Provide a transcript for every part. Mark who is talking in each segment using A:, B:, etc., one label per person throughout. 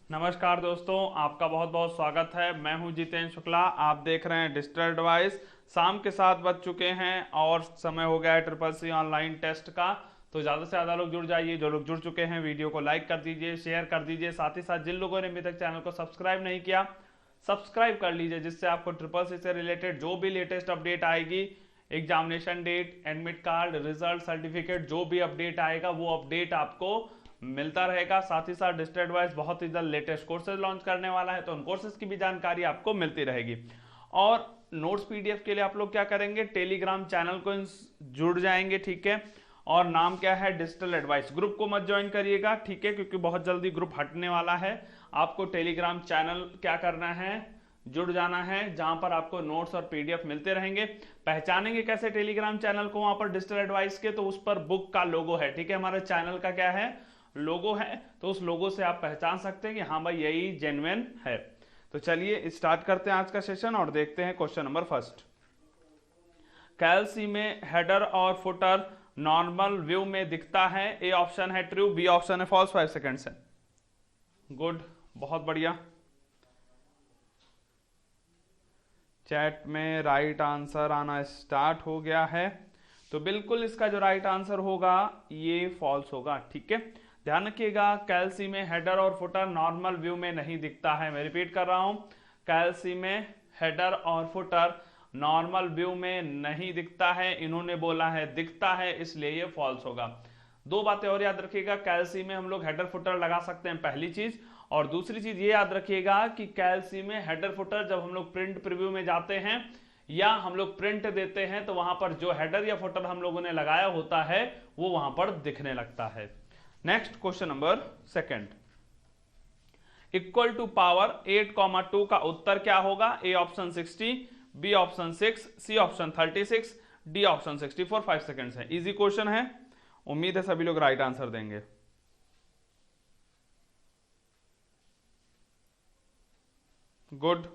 A: नमस्कार दोस्तों, आपका बहुत बहुत स्वागत है। मैं हूं जितेंद्र शुक्ला। आप देख रहे हैं डिजिटल एडवाइस। शाम के 7 बज चुके हैं और समय हो गया है ट्रिपल सी ऑनलाइन टेस्ट का। तो ज़्यादा से ज़्यादा लोग जुड़ जाइए। जो लोग जुड़ चुके हैं वीडियो को लाइक कर दीजिए, शेयर कर दीजिए। साथ ही साथ जिन लोगों ने अभी तक चैनल को सब्सक्राइब नहीं किया, सब्सक्राइब कर लीजिए, जिससे आपको ट्रिपल सी से रिलेटेड जो भी लेटेस्ट अपडेट आएगी, examination date, admit card, result, certificate, जो भी अपडेट आएगा वो अपडेट आपको मिलता रहेगा। साथ ही साथ डिजिटल एडवाइस बहुत ही जल्द लेटेस्ट कोर्सेज लॉन्च करने वाला है, तो उन कोर्सेज की भी जानकारी आपको मिलती रहेगी। और नोट्स पीडीएफ के लिए आप लोग क्या करेंगे, टेलीग्राम चैनल को जुड़ जाएंगे, ठीक है। और नाम क्या है, डिजिटल एडवाइस। ग्रुप को मत ज्वाइन करिएगा, ठीक है, क्योंकि बहुत जल्दी ग्रुप हटने वाला है। आपको टेलीग्राम चैनल क्या करना है, जुड़ जाना है, जहां पर आपको नोट्स और पीडीएफ मिलते रहेंगे। पहचानेंगे कैसे टेलीग्राम चैनल को, वहां पर डिजिटल एडवाइस के, तो उस पर बुक का लोगो है, ठीक है। हमारे चैनल का क्या है, लोगो है। तो उस लोगो से आप पहचान सकते हैं कि हाँ भाई यही जेन्युइन है। तो चलिए स्टार्ट करते हैं आज का सेशन और देखते हैं क्वेश्चन नंबर फर्स्ट। कैलसी में हेडर और फुटर नॉर्मल व्यू में दिखता है। ए ऑप्शन है ट्रू, बी ऑप्शन है फॉल्स। 5 सेकेंड्स है। गुड, बहुत बढ़िया। चैट में राइट आंसर आना स्टार्ट हो गया है। तो बिल्कुल इसका जो राइट आंसर होगा ये फॉल्स होगा, ठीक है। ध्यान रखिएगा, कैलसी में हेडर और फुटर नॉर्मल व्यू में नहीं दिखता है। मैं रिपीट कर रहा हूं, कैलसी में हेडर और फुटर नॉर्मल व्यू में नहीं दिखता है। इन्होंने बोला है दिखता है, इसलिए ये फॉल्स होगा। दो बातें और याद रखिएगा, कैलसी में हम लोग हेडर फुटर लगा सकते हैं, पहली चीज। और दूसरी चीज ये याद रखिएगा कि कैलसी में हेडर फुटर जब हम लोग प्रिंट प्रीव्यू में जाते हैं या हम लोग प्रिंट देते हैं, तो वहां पर जो हेडर या फुटर हम लोगों ने लगाया होता है वो वहां पर दिखने लगता है। Next question number second. Equal to power 8,2 का उत्तर क्या होगा। A option 60, B option 6, C option 36, D option 64। 5 seconds है। इजी क्वेश्चन है, उम्मीद है सभी लोग राइट आंसर देंगे। गुड,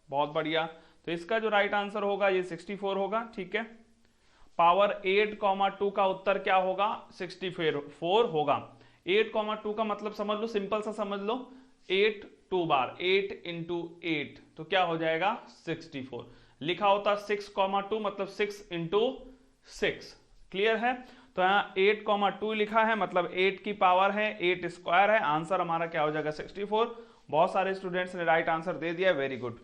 A: बहुत बढ़िया। तो इसका जो राइट आंसर होगा ये 64 होगा, ठीक है। पावर 8,2 का उत्तर क्या होगा, 64 होगा। 8,2 का मतलब समझ लो, सिंपल सा समझ लो, 8 2 बार 8 इंटू 8, तो क्या हो जाएगा 64। लिखा होता 6,2 मतलब 6 इंटू 6। क्लियर है। तो यहाँ 8,2 लिखा है मतलब 8 की पावर है, 8 स्क्वायर है। आंसर हमारा क्या हो जाएगा 64। बहुत सारे स्टूडेंट्स ने राइट आंसर दे दिया, very good.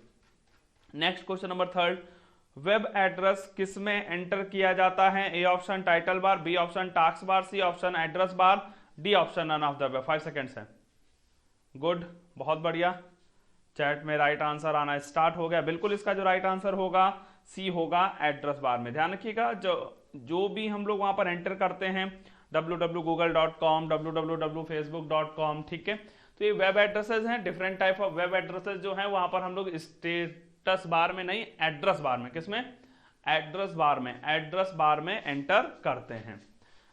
A: Next question number third. Web address किस में एंटर किया जाता है। A option title bar, B option task bar, C option address bar, D option none of the above. 5 seconds है। Good, बहुत बढ़िया। चैट में राइट आंसर आना स्टार्ट हो गया। बिल्कुल इसका जो राइट आंसर होगा सी होगा, एड्रेस बार में। ध्यान रखिएगा, जो भी हम लोग वहां पर एंटर करते हैं, www.google.com, www.facebook.com, ठीक है। तो ये वेब एड्रेसेस हैं, different type of web addresses जो हैं वहां पर हम लोग स्टेटस बार में नहीं, एड्रेस बार में, किसमें, एड्रेस बार में, एड्रेस बार में एंटर करते हैं।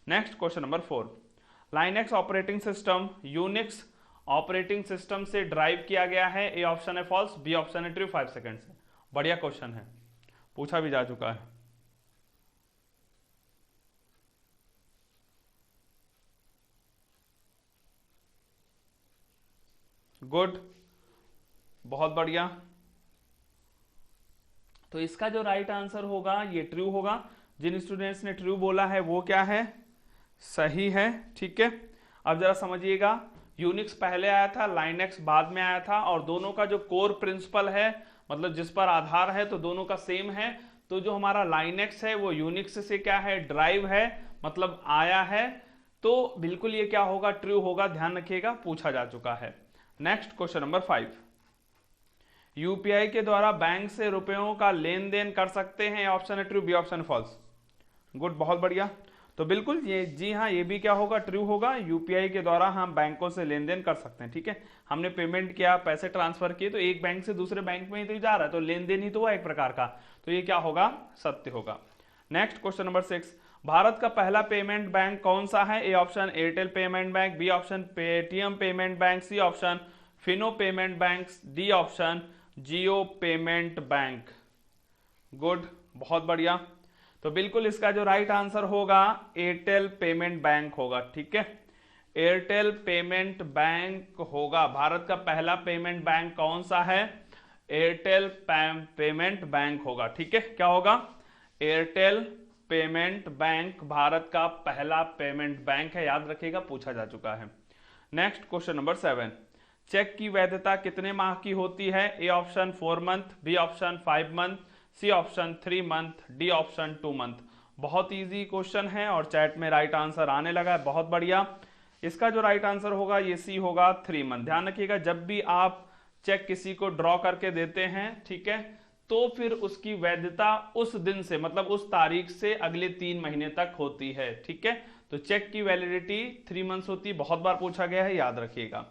A: Next question number 4। Linux operating system Unix operating system से ड्राइव किया गया है। ए ऑप्शन है फॉल्स, बी ऑप्शन है ट्रू। 5 सेकेंड्स है। बढ़िया क्वेश्चन है, पूछा भी जा चुका है। गुड, बहुत बढ़िया। तो इसका जो राइट आंसर होगा ये ट्रू होगा। जिन स्टूडेंट्स ने ट्रू बोला है वो क्या है, सही है, ठीक है। अब जरा समझिएगा, यूनिक्स पहले आया था, लाइनेक्स बाद में आया था, और दोनों का जो कोर प्रिंसिपल है, मतलब जिस पर आधार है, तो दोनों का सेम है। तो जो हमारा लाइनेक्स है वो यूनिक्स से क्या है, ड्राइव है, मतलब आया है। तो बिल्कुल ये क्या होगा, ट्रू होगा। ध्यान रखिएगा, पूछा जा चुका है। Next question number 5। यूपीआई के द्वारा बैंक से रुपयों का लेन देन कर सकते हैं। ऑप्शन है true, B option false. Good, बहुत बढ़िया। तो बिल्कुल ये, जी हाँ, ये भी क्या होगा, ट्रू होगा। यूपीआई के द्वारा हम बैंकों से लेन देन कर सकते हैं, ठीक है। हमने पेमेंट किया, पैसे ट्रांसफर किए, तो एक बैंक से दूसरे बैंक में ही तो जा रहा है, तो लेन देन ही तो हुआ एक प्रकार का। तो ये क्या होगा, सत्य होगा। Next question number 6। भारत का पहला पेमेंट बैंक कौन सा है। A option Airtel payment bank, B option Paytm payment bank, C option Fino payment bank, D option Jio payment bank. Good, बहुत बढ़िया। तो बिल्कुल इसका जो राइट आंसर होगा एयरटेल पेमेंट बैंक होगा। ठीक है, एयरटेल पेमेंट बैंक होगा। भारत का पहला पेमेंट बैंक कौन सा है? एयरटेल पेमेंट बैंक होगा। ठीक है, क्या होगा? एयरटेल पेमेंट बैंक भारत का पहला पेमेंट बैंक है, याद रखिएगा, पूछा जा चुका है। नेक्स्ट क्वेश्चन नंबर 7, चेक की वैधता कितने माह की होती है? A option 4 month, B option 5 month, C option 3 month, D option 2 month. बहुत इजी क्वेश्चन है और चैट में राइट आंसर आने लगा है, बहुत बढ़िया। इसका जो राइट आंसर होगा ये सी होगा, 3 मंथ। ध्यान रखिएगा, जब भी आप चेक किसी को ड्रॉ करके देते हैं, ठीक है, तो फिर उसकी वैधता उस दिन से, मतलब उस तारीख से अगले 3 महीने तक होती है। ठीक है, तो चेक की वैलिडिटी 3 मंथ्स होती है, बहुत बार पूछा गया है, याद रखिएगा।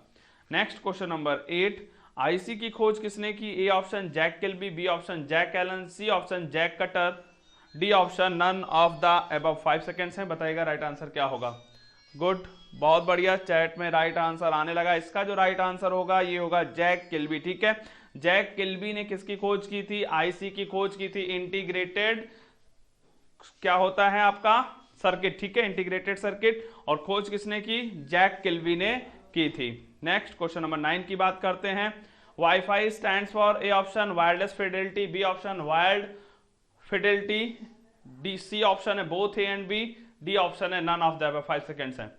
A: नेक्स्ट क्वेश्चन नंबर 8, आईसी की खोज किसने की? A option Jack Kilby, B option Jack Allen, C option Jack Cutter, D option none of the above. 5 seconds है, बताइएगा राइट आंसर क्या होगा। गुड, बहुत बढ़िया, चैट में राइट आंसर आने लगा। इसका जो राइट आंसर होगा ये होगा जैक किल्बी। ठीक है, जैक किल्बी ने किसकी खोज की थी? आईसी की खोज की थी, इंटीग्रेटेड क्या होता है आपका सर्किट। ठीक है, इंटीग्रेटेड सर्किट, और खोज किसने की? जैक किल्बी ने की थी। नेक्स्ट क्वेश्चन नंबर 9 की बात करते हैं। Wifi stands for A option wireless fidelity, B option wired fidelity, the C option है both A and B, D option है none of the above. 5 seconds है।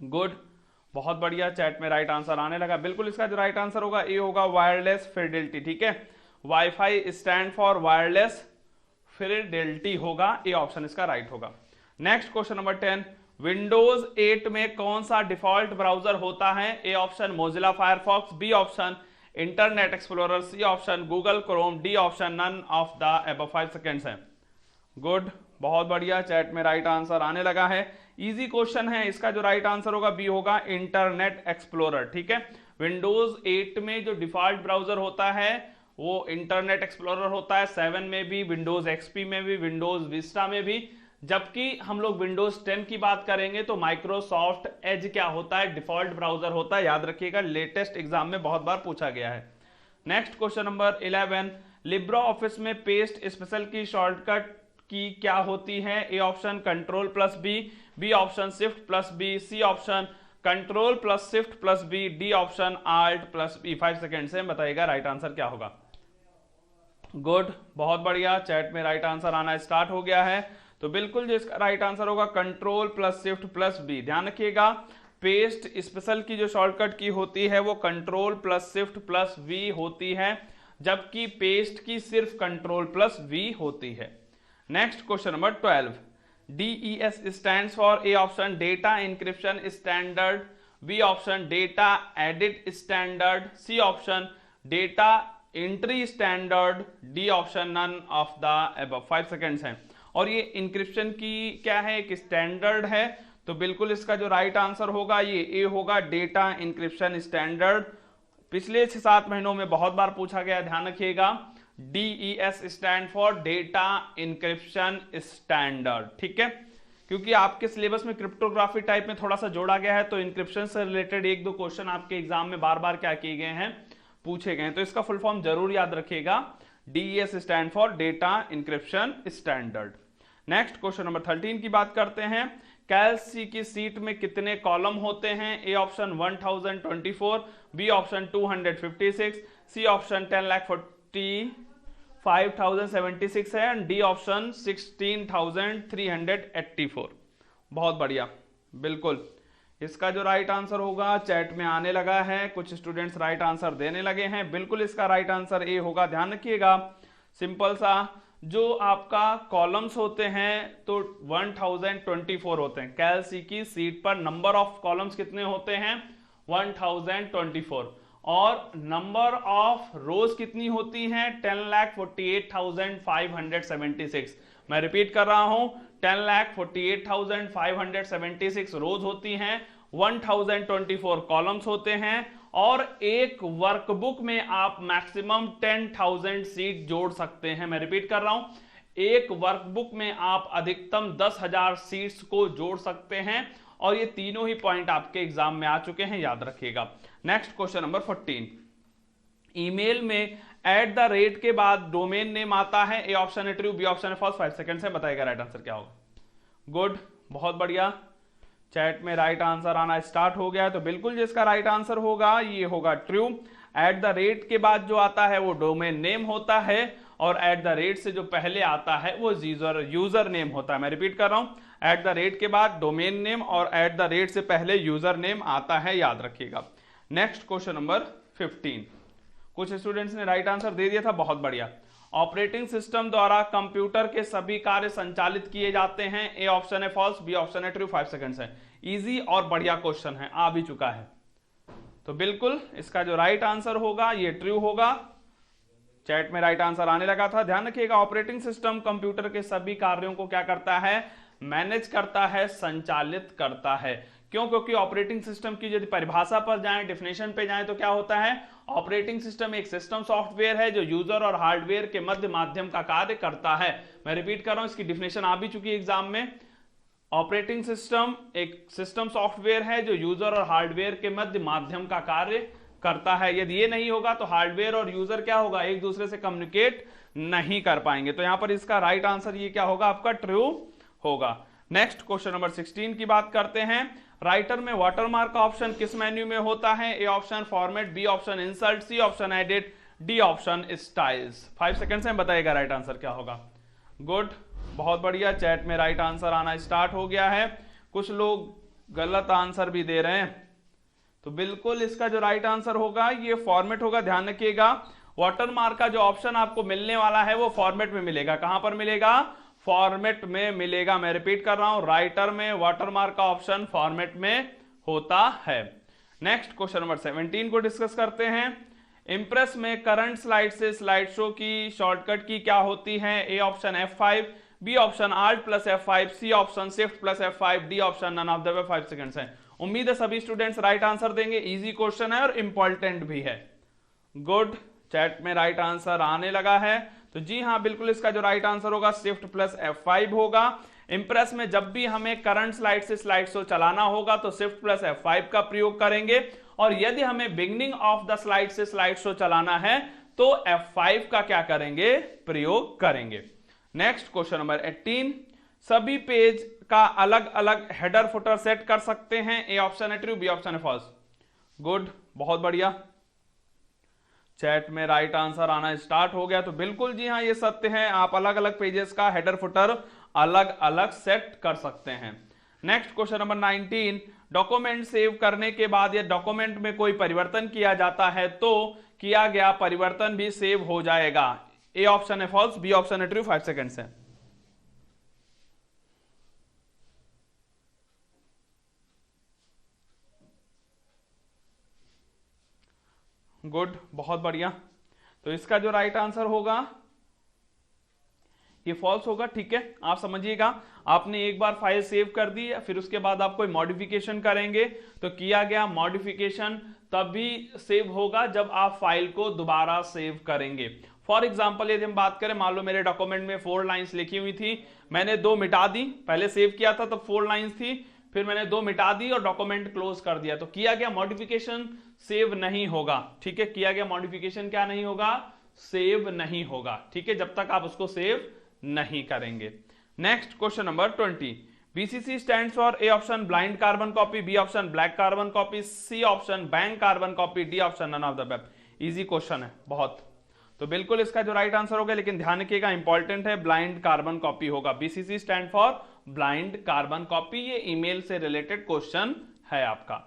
A: गुड, बहुत बढ़िया, चैट में राइट आंसर आने लगा। बिल्कुल इसका जो राइट आंसर होगा ए होगा वायरलेस फिडेलिटी। ठीक है, WiFi stand for wireless fidelity होगा, ए ऑप्शन इसका राइट होगा। नेक्स्ट क्वेश्चन नंबर 10, विंडोज 8 में कौन सा डिफॉल्ट ब्राउजर होता है? A option Mozilla Firefox, B option Internet Explorer, C option Google Chrome, D option none of the above. 5 seconds है। Good, बहुत बढ़िया, चैट में राइट आंसर आने लगा है। इजी क्वेश्चन है, इसका जो राइट आंसर होगा बी होगा इंटरनेट एक्सप्लोरर। ठीक है, विंडोज 8 में जो डिफॉल्ट ब्राउजर होता है वो इंटरनेट एक्सप्लोरर होता है, 7 में भी, विंडोज एक्सपी में भी, विंडोज विस्टा में भी। जबकि हम लोग विंडोज 10 की बात करेंगे तो माइक्रोसॉफ्ट एज क्या होता है? डिफॉल्ट ब्राउजर होता है, याद रखिएगा, लेटेस्ट एग्जाम में बहुत बार पूछा गया है। Next question number 11, LibreOffice में पेस्ट स्पेशल की शॉर्टकट की क्या होती है? A option control plus B, B option shift plus B, C option control plus shift plus B, D option alt plus B. 5 second से बताइएगा right answer क्या होगा। Good, बहुत बढ़िया, चैट में राइट आंसर आना स्टार्ट हो गया है। तो बिल्कुल जो इसका राइट आंसर होगा control plus shift plus B. ध्यान रखिएगा, पेस्ट स्पेशल की जो शॉर्टकट की होती है वो control plus shift plus V होती है, जबकि पेस्ट की सिर्फ कंट्रोल प्लस वी होती है। Next question number 12, DES stands for A option data encryption standard, B option data edit standard, C option data entry standard, D option none of the above. 5 seconds हैं। और ये encryption की क्या है? एक standard है, तो बिल्कुल इसका जो राइट आंसर होगा ये ए होगा डेटा इंक्रिप्शन स्टैंडर्ड। पिछले 6-7 महीनों में बहुत बार पूछा गया, ध्यान रखिएगा, DES stand for data encryption standard. ठीक है, क्योंकि आपके सिलेबस में क्रिप्टोग्राफी टाइप में थोड़ा सा जोड़ा गया है, तो इंक्रिप्शन से रिलेटेड 1-2 क्वेश्चन आपके एग्जाम में बार बार क्या किए गए हैं? पूछे गए हैं। तो इसका फुल फॉर्म जरूर याद रखिएगा, DES stand for data encryption standard. Next question number 13 की बात करते हैं। कैलसी की सीट में कितने कॉलम होते हैं? A option 1024, B option 256, C option 10,45,076 है, एंड डी ऑप्शन 16,384। बहुत बढ़िया, बिल्कुल इसका जो राइट आंसर होगा चैट में आने लगा है, कुछ स्टूडेंट्स राइट आंसर देने लगे हैं। बिल्कुल इसका राइट आंसर ए होगा। ध्यान रखिएगा, सिंपल सा, जो आपका कॉलम्स होते हैं तो 1024 होते हैं। कैलसी की सीट पर नंबर ऑफ कॉलम्स कितने होते हैं? 1024। और नंबर ऑफ रोज कितनी होती हैं? 10,48,576। मैं रिपीट कर रहा हूं, 10,48,576 रोज होती हैं, 1024 कॉलम्स होते हैं, और एक वर्कबुक में आप मैक्सिमम 10,000 सीट जोड़ सकते हैं। मैं रिपीट कर रहा हूं, एक वर्कबुक में आप अधिकतम 10,000 सीट्स को जोड़ सकते हैं, और ये तीनों ही पॉइंट आपके एग्जाम में आ चुके हैं, याद रखिएगा। नेक्स्ट क्वेश्चन नंबर 14, ईमेल में एट द रेट के बाद डोमेन नेम आता है, ए ऑप्शन है ट्रू, बी ऑप्शन है फॉल्स। 5 सेकंड से बताएगा राइट आंसर क्या होगा। गुड, बहुत बढ़िया। चैट में राइट आंसर आना स्टार्ट हो गया है, तो बिल्कुल जिसका राइट आंसर होगा ये होगा ट्रू। एट द रेट के बाद जो आता है वो डोमेन नेम होता है, और एट द रेट से जो पहले आता है वो यूजर नेम होता है। मैं रिपीट कर रहा हूं, एट द रेट के बाद डोमेन नेम और एट द रेट से पहले यूजर नेम आता है, याद रखिएगा। Next question number 15। कुछ स्टूडेंट्स ने राइट आंसर दे दिया था, बहुत बढ़िया। ऑपरेटिंग सिस्टम द्वारा कंप्यूटर के सभी कार्य संचालित किए जाते हैं, ए ऑप्शन है फॉल्स, बी ऑप्शन है ट्रू। 5 सेकंड्स है। इजी और बढ़िया क्वेश्चन है, आ भी चुका है, तो बिल्कुल इसका जो राइट आंसर होगा ये ट्रू होगा। चैट में राइट आंसर आने लगा था। ध्यान रखिएगा, ऑपरेटिंग सिस्टम कंप्यूटर के सभी कार्यों को क्या करता है, मैनेज करता है, संचालित करता है। क्यों? क्योंकि ऑपरेटिंग सिस्टम की यदि परिभाषा पर जाएं, डेफिनेशन पे जाएं, तो क्या होता है, ऑपरेटिंग सिस्टम एक सिस्टम सॉफ्टवेयर है जो यूजर और हार्डवेयर के मध्य माध्यम का कार्य करता है। मैं रिपीट कर रहा हूं, इसकी डेफिनेशन आ भी चुकी है एग्जाम में। ऑपरेटिंग सिस्टम एक सिस्टम सॉफ्टवेयर है जो यूजर और हार्डवेयर के मध्य माध्यम का कार्य करता है। यदि ये नहीं होगा तो हार्डवेयर और यूजर क्या होगा, एक दूसरे से कम्युनिकेट नहीं कर पाएंगे। तो यहां पर इसका राइट आंसर ये क्या होगा, आपका ट्रू होगा। नेक्स्ट क्वेश्चन नंबर 16 की बात करते हैं। राइटर में वाटरमार्क का ऑप्शन किस मेन्यू में होता है, A option format, B option insert, C option edit, D option styles. 5 second से बताइएगा राइट आंसर क्या होगा। गुड, बहुत बढ़िया। चैट में राइट आंसर आना स्टार्ट हो गया है। कुछ लोग गलत आंसर भी दे रहे हैं, तो बिल्कुल इसका जो राइट आंसर होगा ये फॉर्मेट होगा। ध्यान रखिएगा, वाटरमार्क का जो ऑप्शन आपको मिलने वाला है वो फॉर्मेट में मिलेगा। कहां पर मिलेगा, फॉर्मेट में मिलेगा। मैं रिपीट कर रहा हूं, राइटर में वाटरमार्क का ऑप्शन फॉर्मेट में होता है। नेक्स्ट क्वेश्चन नंबर 17 को डिस्कस करते हैं। इंप्रेस में करंट स्लाइड से स्लाइड शो की शॉर्टकट की क्या होती है, A option F5, B option Alt plus F5, C option Shift plus F5, D option none of the above. 5 seconds है। उम्मीद है सभी स्टूडेंट्स राइट आंसर देंगे। इजी क्वेश्चन है और इंपॉर्टेंट भी है। गुड, चैट में राइट आंसर आने लगा है, तो जी हाँ, बिल्कुल इसका जो राइट आंसर होगा Shift प्लस F5 होगा। इंप्रेस में जब भी हमें करंट स्लाइड से स्लाइड शो चलाना होगा तो Shift प्लस F5 का प्रयोग करेंगे, और यदि हमें बिगनिंग ऑफ द स्लाइड से स्लाइड शो चलाना है तो F5 का क्या करेंगे, प्रयोग करेंगे। Next question number 18। सभी पेज का अलग अलग हेडर फुटर सेट कर सकते हैं, ए ऑप्शन है ट्रू, बी ऑप्शन है फॉल्स। गुड, बहुत बढ़िया। चैट में राइट आंसर आना स्टार्ट हो गया, तो बिल्कुल जी हाँ, ये सत्य है। आप अलग अलग पेजेस का हेडर फुटर अलग अलग सेट कर सकते हैं। Next question number 19। Document save करने के बाद या डॉक्यूमेंट में कोई परिवर्तन किया जाता है तो किया गया परिवर्तन भी सेव हो जाएगा, ए ऑप्शन है फॉल्स, बी ऑप्शन है ट्रू। 5 सेकंड्स है। गुड, बहुत बढ़िया। तो इसका जो राइट आंसर होगा ये फॉल्स होगा। ठीक है, आप समझिएगा, आपने एक बार फाइल सेव कर दी, फिर उसके बाद आप कोई मॉडिफिकेशन करेंगे तो किया गया मॉडिफिकेशन तभी सेव होगा जब आप फाइल को दोबारा सेव करेंगे। फॉर एग्जाम्पल यदि हम बात करें, मान लो मेरे डॉक्यूमेंट में 4 लाइंस लिखी हुई थी, मैंने 2 मिटा दी। पहले सेव किया था तब 4 लाइंस थी, फिर मैंने 2 मिटा दी और डॉक्यूमेंट क्लोज कर दिया, तो किया गया मॉडिफिकेशन सेव नहीं होगा। ठीक है, किया गया मॉडिफिकेशन क्या नहीं होगा, सेव नहीं होगा। ठीक है, जब तक आप उसको सेव नहीं करेंगे। Next question number 20। BCC stand for A option blind carbon copy, B option black carbon copy, C option bank carbon copy, D option none of the above. Easy question है बहुत, तो बिल्कुल इसका जो राइट आंसर होगा, लेकिन ध्यान रखिएगा इंपॉर्टेंट है, ब्लाइंड कार्बन कॉपी होगा। BCC stand for blind carbon copy, ये ईमेल से रिलेटेड क्वेश्चन है आपका।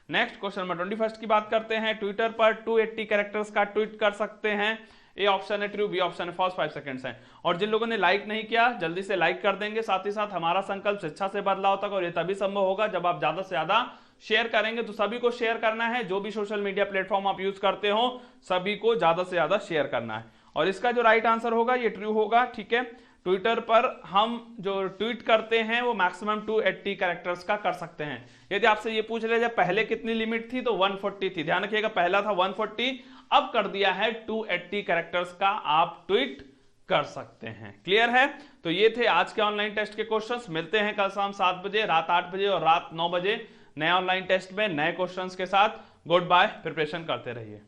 A: नेक्स्ट क्वेश्चन नंबर 21 की बात करते हैं। ट्विटर पर 280 कैरेक्टर्स का ट्वीट कर सकते हैं, ए ऑप्शन है ट्रू, बी ऑप्शन है फॉल्स। 5 सेकंड्स हैं। और जिन लोगों ने लाइक नहीं किया जल्दी से लाइक कर देंगे। साथ ही साथ हमारा संकल्प शिक्षा से बदलाव तक, और ये तभी संभव होगा जब आप ज्यादा से ज्यादा शेयर करेंगे। तो सभी को शेयर करना है, जो भी सोशल मीडिया प्लेटफॉर्म आप यूज करते हो सभी को ज्यादा से ज्यादा शेयर करना है। और इसका जो राइट आंसर होगा ये ट्रू होगा। ठीक है, ट्विटर पर हम जो ट्वीट करते हैं वो मैक्सिमम 280 कैरेक्टर्स का कर सकते हैं। यदि आपसे ये पूछ ले पहले कितनी लिमिट थी तो 140 थी। ध्यान रखिएगा, पहला था 140, अब कर दिया है 280 कैरेक्टर्स का आप ट्वीट कर सकते हैं। क्लियर है? तो ये थे आज के ऑनलाइन टेस्ट के क्वेश्चंस। मिलते हैं कल शाम 7 बजे, रात 8 बजे और रात 9 बजे नए ऑनलाइन टेस्ट में नए क्वेश्चंस के साथ। गुड बाय, प्रिपरेशन करते रहिए।